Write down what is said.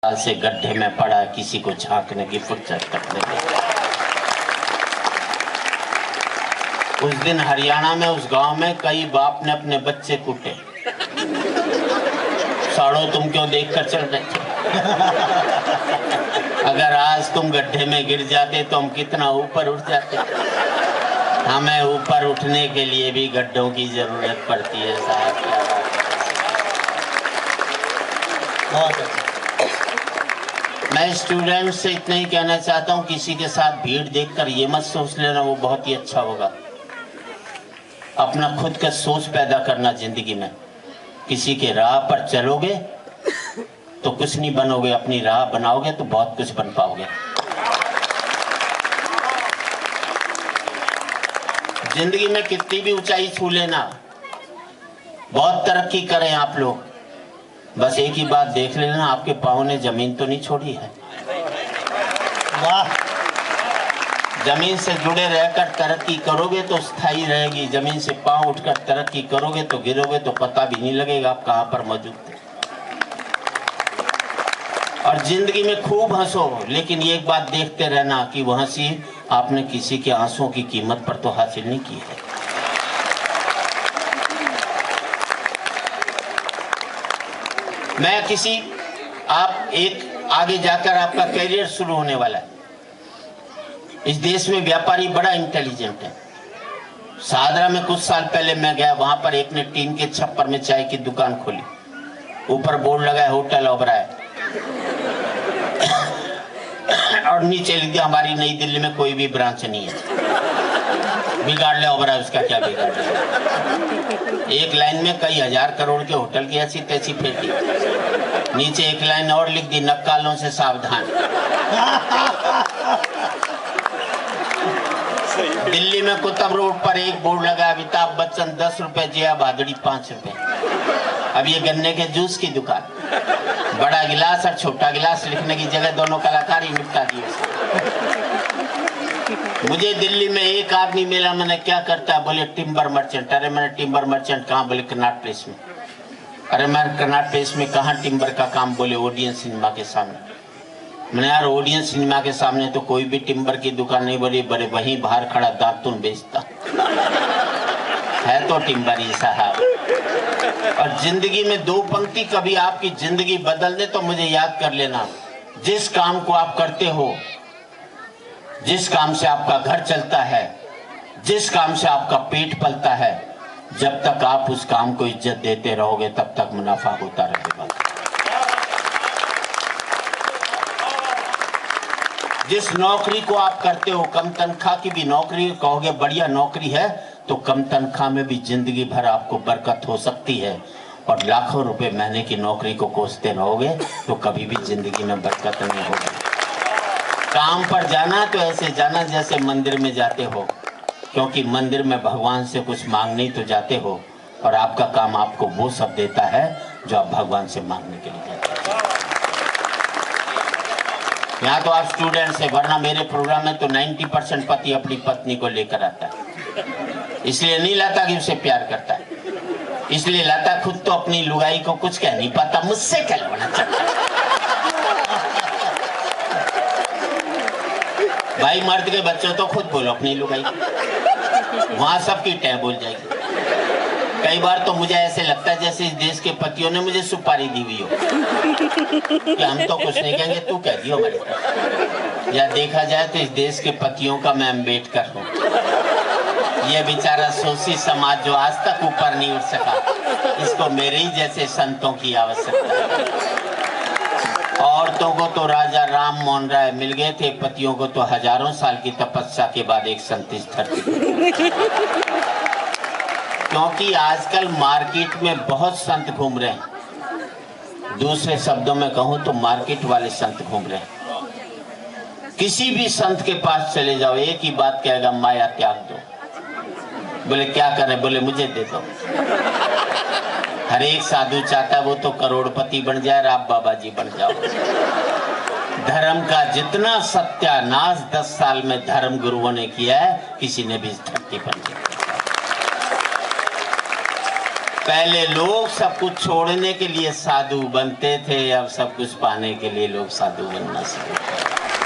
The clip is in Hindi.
साल से गड्ढे में पड़ा, किसी को झांकने की फुर्सत तक नहीं। उस दिन हरियाणा में उस गांव में कई बाप ने अपने बच्चे कूटे। साड़ो तुम क्यों देखकर चल रहे थे? अगर आज तुम गड्ढे में गिर जाते तो हम कितना ऊपर उठ जाते। हमें ऊपर उठने के लिए भी गड्ढों की जरूरत पड़ती है साहब। बहुत अच्छा। मैं स्टूडेंट से इतना ही कहना चाहता हूँ, किसी के साथ भीड़ देखकर ये मत सोच लेना वो बहुत ही अच्छा होगा। अपना खुद का सोच पैदा करना जिंदगी में। किसी के राह पर चलोगे तो कुछ नहीं बनोगे, अपनी राह बनाओगे तो बहुत कुछ बन पाओगे। जिंदगी में कितनी भी ऊंचाई छू लेना, बहुत तरक्की करें आप लोग, बस एक ही बात देख लेना, आपके पाँव ने जमीन तो नहीं छोड़ी है। वाह! जमीन से जुड़े रहकर तरक्की करोगे तो स्थायी रहेगी। जमीन से पाँव उठकर तरक्की करोगे तो गिरोगे तो पता भी नहीं लगेगा आप कहाँ पर मौजूद थे। और जिंदगी में खूब हंसो, लेकिन एक बात देखते रहना कि वो हंसी आपने किसी के आंसुओं की कीमत पर तो हासिल नहीं की है। मैं किसी आप एक आगे जाकर आपका करियर शुरू होने वाला है। इस देश में व्यापारी बड़ा इंटेलिजेंट है। सादरा में कुछ साल पहले मैं गया, वहां पर एक ने टीन के छप्पर में चाय की दुकान खोली। ऊपर बोर्ड लगा है होटल ओबराय और नीचे लिख दिया हमारी नई दिल्ली में कोई भी ब्रांच नहीं है। बिगाड़ ले ओबराय, उसका क्या बिगाड़ ले। एक लाइन में कई हजार करोड़ के होटल की ऐसी तैसी फेंकी। नीचे एक लाइन और लिख दी, नक्कालों से सावधान। दिल्ली में कुतुब रोड पर एक बोर्ड लगा, अमिताभ बच्चन 10 रुपए, जया भादुड़ी 5 रुपए। अब ये गन्ने के जूस की दुकान, बड़ा गिलास और छोटा गिलास लिखने की जगह दोनों कलाकार ही निपटा दिए। मुझे दिल्ली में एक आदमी मिला, मैंने क्या करता है, बोले टिम्बर मर्चेंट। अरे मैंने टिम्बर मर्चेंट कहाँ? बोले कर्नाट प्लेस में। अरे मैं कर्नाट प्लेस में कहाँ टिम्बर का काम? बोले ओडियन सिनेमा के सामने। मैंने यार ओडियन सिनेमा के सामने तो कोई भी टिम्बर की दुकान नहीं। बोली बड़े वहीं बाहर खड़ा दातुन बेचता है तो टिम्बर ही साहब। और जिंदगी में दो पंक्ति कभी आपकी जिंदगी बदल दे तो मुझे याद कर लेना। जिस काम को आप करते हो, जिस काम से आपका घर चलता है, जिस काम से आपका पेट पलता है, जब तक आप उस काम को इज्जत देते रहोगे तब तक मुनाफा होता रहेगा। जिस नौकरी को आप करते हो, कम तनख्वाह की भी नौकरी कहोगे बढ़िया नौकरी है, तो कम तनख्वाह में भी जिंदगी भर आपको बरकत हो सकती है। और लाखों रुपए महीने की नौकरी को कोसते रहोगे तो कभी भी जिंदगी में बरकत नहीं होगी। काम पर जाना तो ऐसे जाना जैसे मंदिर में जाते हो, क्योंकि मंदिर में भगवान से कुछ मांगने तो जाते हो और आपका काम आपको वो सब देता है जो आप भगवान से मांगने के लिए जाते हो। यहाँ तो आप स्टूडेंट से, वरना मेरे प्रोग्राम में तो 90% पति अपनी पत्नी को लेकर आता है। इसलिए नहीं लाता कि उसे प्यार करता है, इसलिए लाता खुद तो अपनी लुगाई को कुछ कह नहीं पाता, मुझसे क्या लेना चाहता है। भाई मर्द के बच्चों तो खुद बोलो अपनी लुगाई, वहां सबकी टह बोल जाएगी। कई बार तो मुझे ऐसे लगता है जैसे इस देश के पतियों ने मुझे सुपारी दी हुई हो कि हम तो कुछ नहीं कहेंगे, तू कह दियो हमारे। या देखा जाए तो इस देश के पतियों का मैं अम्बेडकर हूँ। ये बेचारा सोसी समाज जो आज तक ऊपर नहीं उठ सका, इसको मेरे ही जैसे संतों की आवश्यकता है। औरतों को तो राजा राम मोहन राय मिल गए थे, पतियों को तो हजारों साल की तपस्या के बाद एक संत इस धरती। क्योंकि आजकल मार्केट में बहुत संत घूम रहे हैं। दूसरे शब्दों में कहूं तो मार्केट वाले संत घूम रहे हैं। किसी भी संत के पास चले जाओ, एक ही बात कहेगा, माया त्याग दो। बोले क्या करें? बोले मुझे दे दो। हर एक साधु चाहता है वो तो करोड़पति बन जाए, आप बाबा जी बन जाओ। धर्म का जितना सत्यानाश 10 साल में धर्म गुरुओं ने किया है, किसी ने भी इस धरती पर नहीं। पहले लोग सब कुछ छोड़ने के लिए साधु बनते थे, अब सब कुछ पाने के लिए लोग साधु बनना सीखे।